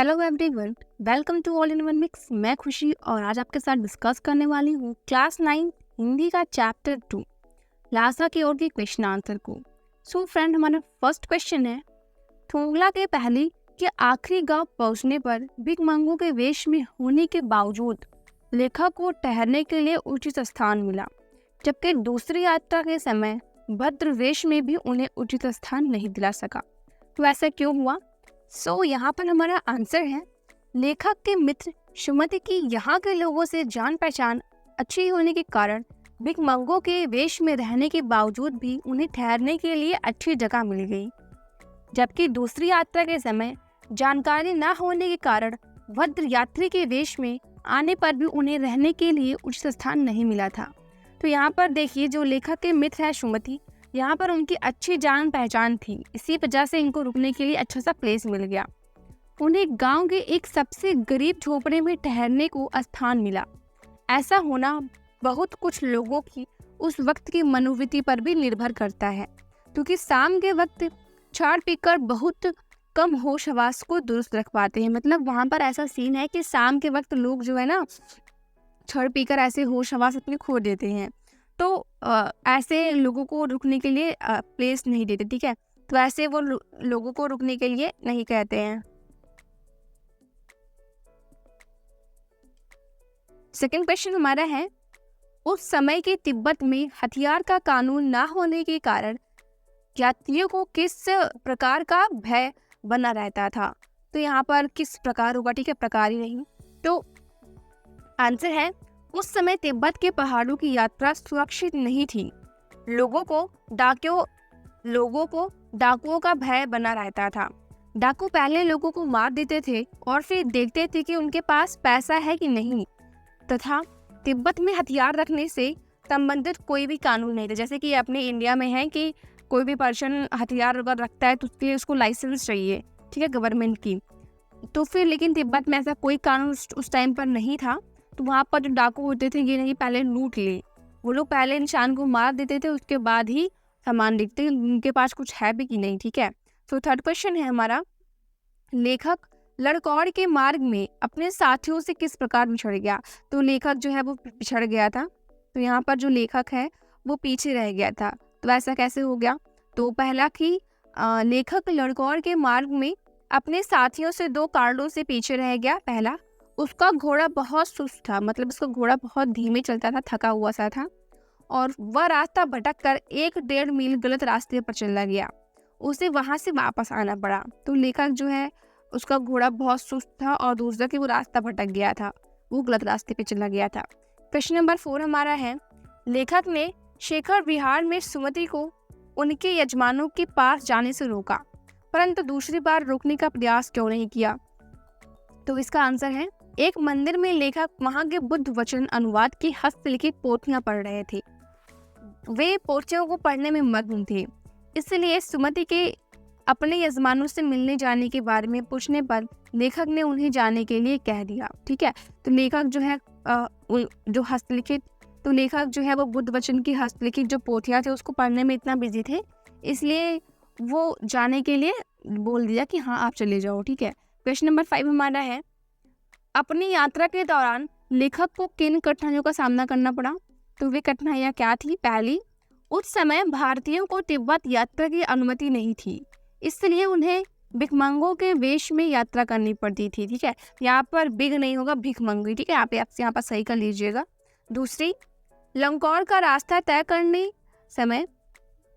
Hello everyone, welcome to All In One Mix. मैं खुशी और आज आपके साथ डिस्कस करने वाली हूँ क्लास 9 हिंदी का चैप्टर 2 लासा की ओर के क्वेश्चन आंसर को। सो फ्रेंड, हमारा फर्स्ट क्वेश्चन है, थोंगला के पहली के आखिरी गांव पहुंचने पर भिकमंगों के वेश में होने के बावजूद लेखक को ठहरने के लिए उचित स्थान मिला, जबकि दूसरी यात्रा के समय भद्र वेश में भी उन्हें उचित स्थान नहीं दिला सका। तो ऐसा क्यों हुआ? यहाँ पर हमारा आंसर है, लेखक के मित्र सुमति की यहाँ के लोगों से जान पहचान अच्छी होने के कारण भिकमंगों के वेश में रहने के बावजूद भी उन्हें ठहरने के लिए अच्छी जगह मिल गई, जबकि दूसरी यात्रा के समय जानकारी न होने के कारण भद्र यात्री के वेश में आने पर भी उन्हें रहने के लिए उचित स्थान नहीं मिला था। तो यहाँ पर देखिए, जो लेखक के मित्र है सुमति, यहाँ पर उनकी अच्छी जान पहचान थी, इसी वजह से इनको रुकने के लिए अच्छा सा प्लेस मिल गया। उन्हें गांव के एक सबसे गरीब झोपड़े में ठहरने को स्थान मिला। ऐसा होना बहुत कुछ लोगों की उस वक्त की मनोवृत्ति पर भी निर्भर करता है, क्योंकि शाम के वक्त छाड़ पीकर बहुत कम होश हवास को दुरुस्त रख पाते हैं। मतलब वहाँ पर ऐसा सीन है कि शाम के वक्त लोग जो है ना, छड़ पीकर ऐसे होश हवास अपने खो देते हैं, तो ऐसे लोगों को रुकने के लिए प्लेस नहीं देते। ठीक है, तो ऐसे वो लोगों को रुकने के लिए नहीं कहते हैं। सेकंड क्वेश्चन हमारा है, उस समय के तिब्बत में हथियार का कानून ना होने के कारण यात्रियों को किस प्रकार का भय बना रहता था? तो यहाँ पर किस प्रकार होगा? ठीक है, प्रकार ही नहीं। तो आंसर है, उस समय तिब्बत के पहाड़ों की यात्रा सुरक्षित नहीं थी। लोगों को डाकुओं का भय बना रहता था। डाकू पहले लोगों को मार देते थे और फिर देखते थे कि उनके पास पैसा है कि नहीं, तथा तिब्बत में हथियार रखने से संबंधित कोई भी कानून नहीं था। जैसे कि अपने इंडिया में है कि कोई भी पर्सन हथियार अगर रखता है तो उसके लिए उसको लाइसेंस चाहिए, ठीक है, गवर्नमेंट की। तो फिर लेकिन तिब्बत में ऐसा कोई कानून उस टाइम पर नहीं था। तो वहाँ पर जो डाकू होते थे, ये नहीं पहले लूट ले, वो लोग पहले इंसान को मार देते थे, उसके बाद ही सामान देखते उनके पास कुछ है भी कि नहीं। ठीक है, तो थर्ड क्वेश्चन है हमारा, लेखक लड़कौड़ के मार्ग में अपने साथियों से किस प्रकार बिछड़ गया? तो लेखक जो है वो पिछड़ गया था। तो यहाँ पर जो लेखक है वो पीछे रह गया था। तो ऐसा कैसे हो गया? तो पहला कि लेखक लड़कौड़ के मार्ग में अपने साथियों से 2 कारणों से पीछे रह गया। पहला, उसका घोड़ा बहुत सुस्त था, मतलब उसका घोड़ा बहुत धीमे चलता था, थका हुआ सा था, और वह रास्ता भटक कर 1-1.5 मील गलत रास्ते पर चला गया, उसे वहां से वापस आना पड़ा। तो लेखक जो है उसका घोड़ा बहुत सुस्त था, और दूसरा कि वो रास्ता भटक गया था, वो गलत रास्ते पे चला गया था। क्वेश्चन नंबर 4 हमारा है, लेखक ने शेखर विहार में सुमति को उनके यजमानों के पास जाने से रोका, परंतु दूसरी बार रोकने का प्रयास क्यों नहीं किया? तो इसका आंसर है, एक मंदिर में लेखक वहां के बुद्ध वचन अनुवाद की हस्तलिखित पोथियां पढ़ रहे थे। वे पोथियों को पढ़ने में मग्न थे, इसलिए सुमति के अपने यजमानों से मिलने जाने के बारे में पूछने पर लेखक ने उन्हें जाने के लिए कह दिया। ठीक है, तो लेखक जो है लेखक जो है वो बुद्ध वचन की हस्तलिखित जो पोथियां थे उसको पढ़ने में इतना बिजी थे, इसलिए वो जाने के लिए बोल दिया कि हाँ आप चले जाओ। ठीक है, क्वेश्चन नंबर 5 हमारा है, अपनी यात्रा के दौरान लेखक को किन कठिनाइयों का सामना करना पड़ा? तो वे कठिनाइयाँ क्या थी? पहली, उस समय भारतीयों को तिब्बत यात्रा की अनुमति नहीं थी, इसलिए उन्हें भिकमंगों के वेश में यात्रा करनी पड़ती थी। ठीक है, यहाँ पर बिग नहीं होगा, भिकमंगी। ठीक है, आप यहाँ पर सही कर लीजिएगा। दूसरी, लंकौर का रास्ता तय करने समय,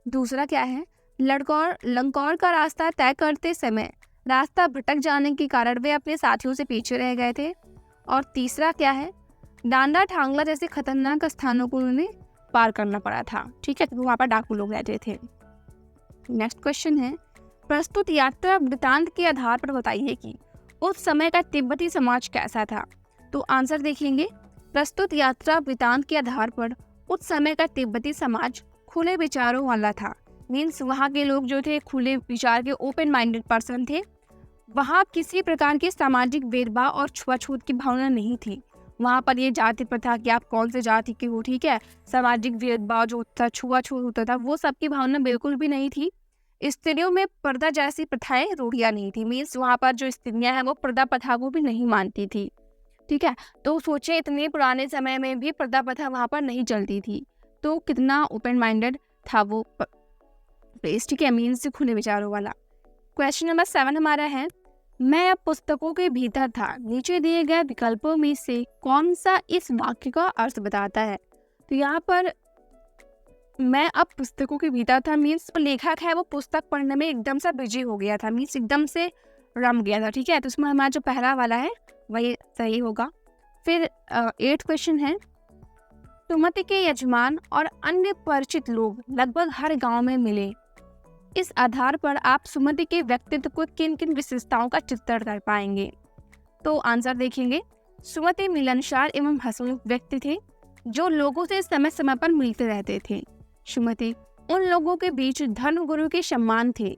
दूसरा क्या है, लंकौर का रास्ता तय करते समय रास्ता भटक जाने के कारण वे अपने साथियों से पीछे रह गए थे। और तीसरा क्या है, डांडा ठांगला जैसे खतरनाक स्थानों को उन्हें पार करना पड़ा था। ठीक है, तो वहाँ पर डाकू लोग रहते थे। नेक्स्ट क्वेश्चन है, प्रस्तुत यात्रा वृत्तांत के आधार पर बताइए कि उस समय का तिब्बती समाज कैसा था? तो आंसर देखेंगे, प्रस्तुत यात्रा वृत्तांत के आधार पर उस समय का तिब्बती समाज खुले विचारों वाला था। मीन्स वहाँ के लोग जो थे खुले विचार के, ओपन माइंडेड पर्सन थे। वहाँ किसी प्रकार की सामाजिक भेदभाव और छुआछूत की भावना नहीं थी। वहाँ पर ये जाति प्रथा कि आप कौन से जाति के हो, ठीक है, सामाजिक भेदभाव जो होता था, छुआछूत होता था, वो सब की भावना बिल्कुल भी नहीं थी। स्त्रियों में पर्दा जैसी प्रथाएं रूढ़ियां नहीं थी। मीन्स वहाँ पर जो स्त्रियां हैं वो पर्दा प्रथा को भी नहीं मानती थी। ठीक है, तो सोचे इतने पुराने समय में भी पर्दा प्रथा वहाँ पर नहीं चलती थी, तो कितना ओपन माइंडेड था वो प्लेस। ठीक है, मीन्स खुले विचारों वाला। क्वेश्चन नंबर 7 हमारा है, मैं अब पुस्तकों के भीतर था, नीचे दिए गए विकल्पों में से कौन सा इस वाक्य का अर्थ बताता है। तो यहाँ पर मैं अब पुस्तकों के भीतर था मीन्स लेखक है वो पुस्तक पढ़ने में एकदम से बिजी हो गया था, मीन्स एकदम से रम गया था। ठीक है, तो उसमें हमारा जो पहला वाला है वही सही होगा। फिर 8 क्वेश्चन है, सुमति के यजमान और अन्य परिचित लोग लगभग हर गांव में मिले, इस आधार पर आप सुमति के व्यक्तित्व को किन किन विशेषताओं का चित्रण कर पाएंगे। तो आंसर देखेंगे, सुमति मिलनसार एवं हंसमुख व्यक्ति थे जो लोगों से समय समय पर मिलते रहते थे। सुमति उन लोगों के बीच धर्मगुरु के सम्मान थे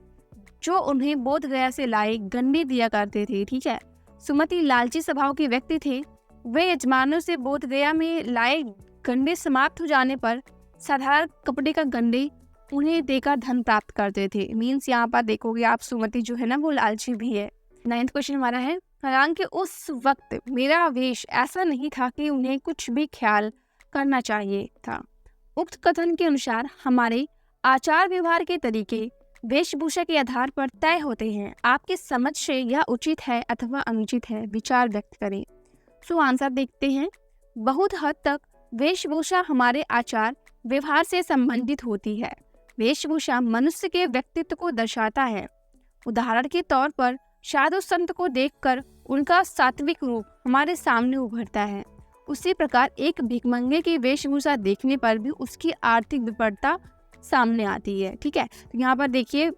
जो उन्हें बोध गया से लाए गंडे दिया करते थे। ठीक है, सुमति लालची स्वभाव के व्यक्ति थे, वे यजमानों से बोध गया में लाए गंडे समाप्त हो जाने पर साधारण कपड़े का गंडे उन्हें देकर धन प्राप्त करते थे। मीन्स यहाँ पर देखोगे आप सुमति जो है ना वो लालची भी है। 9th क्वेश्चन हमारा है, हालांकि उस वक्त मेरा वेश ऐसा नहीं था कि उन्हें कुछ भी ख्याल करना चाहिए था। उक्त कथन के अनुसार हमारे आचार व्यवहार के तरीके वेशभूषा के आधार पर तय होते हैं। आपकी समझ से यह उचित है अथवा अनुचित है, विचार व्यक्त करें। सो आंसर देखते हैं, बहुत हद तक वेशभूषा हमारे आचार व्यवहार से संबंधित होती है। वेशभूषा मनुष्य के व्यक्तित्व को दर्शाता है। उदाहरण के तौर पर साधु संत को देखकर उनका सात्विक रूप हमारे सामने उभरता है। उसी प्रकार एक भिखमंगे की वेशभूषा देखने पर भी उसकी आर्थिक विपन्नता सामने आती है। ठीक है, तो यहाँ पर देखिए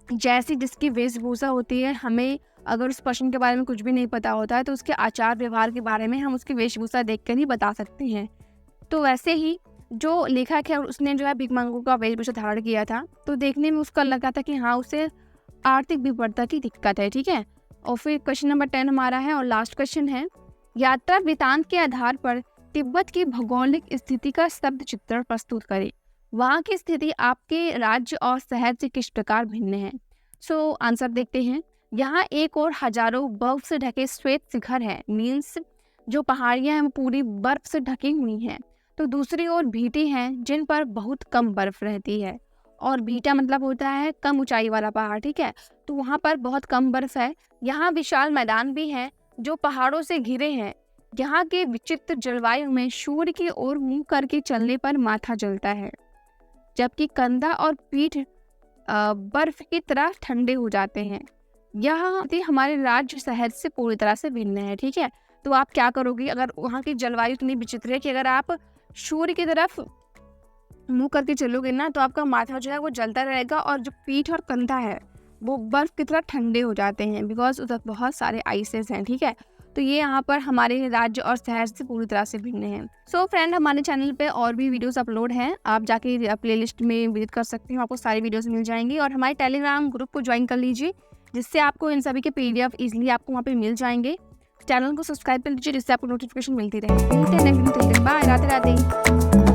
जैसी जिसकी वेशभूषा होती है, हमें अगर उस पर्सन के बारे में कुछ भी नहीं पता होता है तो उसके आचार व्यवहार के बारे में हम उसकी वेशभूषा देखकर ही बता सकते हैं। तो वैसे ही जो लेखक है उसने जो है भिखमंगों का वेशभूषा धारण किया था, तो देखने में उसका लगा था कि हाँ उसे आर्थिक विपन्नता की दिक्कत है। ठीक है, और फिर क्वेश्चन नंबर 10 हमारा है और लास्ट क्वेश्चन है, यात्रा वृतांत के आधार पर तिब्बत की भौगोलिक स्थिति का शब्द चित्रण प्रस्तुत करें। वहाँ की स्थिति आपके राज्य और शहर से किस प्रकार भिन्न है। सो आंसर देखते हैं, यहाँ एक और हजारों बर्फ से ढके श्वेत शिखर है, मीन्स जो पहाड़ियाँ हैं वो पूरी बर्फ से ढकी हुई हैं। तो दूसरी ओर भीटी हैं जिन पर बहुत कम बर्फ रहती है, और भीटा मतलब होता है कम ऊंचाई वाला पहाड़। ठीक है, तो वहाँ पर बहुत कम बर्फ है। यहाँ विशाल मैदान भी हैं जो पहाड़ों से घिरे हैं। यहाँ के विचित्र जलवायु में सूर्य की ओर मुंह करके चलने पर माथा जलता है, जबकि कंधा और पीठ बर्फ की तरह ठंडे हो जाते हैं। यह हमारे राज्य शहर से पूरी तरह से भिन्न है। ठीक है, तो आप क्या करोगे, अगर वहाँ की जलवायु इतनी विचित्र है कि अगर आप सूर्य की तरफ मुंह करके चलोगे ना तो आपका माथा जो है वो जलता रहेगा, और जो पीठ और कंधा है वो बर्फ की तरह ठंडे हो जाते हैं, बिकॉज उधर बहुत सारे आइसेस हैं। ठीक है, तो ये यहाँ पर हमारे राज्य और शहर से पूरी तरह से भिन्न है। सो फ्रेंड, हमारे चैनल पे और भी वीडियोस अपलोड हैं, आप जाके प्लेलिस्ट में विजिट कर सकते हो, आपको सारी वीडियोस मिल जाएंगी। और हमारे टेलीग्राम ग्रुप को ज्वाइन कर लीजिए, जिससे आपको इन सभी के PDF इजीली आपको वहाँ पे मिल जाएंगे। चैनल को सब्सक्राइब कर लीजिए जिससे आपको नोटिफिकेशन मिलती रहे। मिलते हैं नेक्स्ट वीडियो में, बाय, राधे राधे।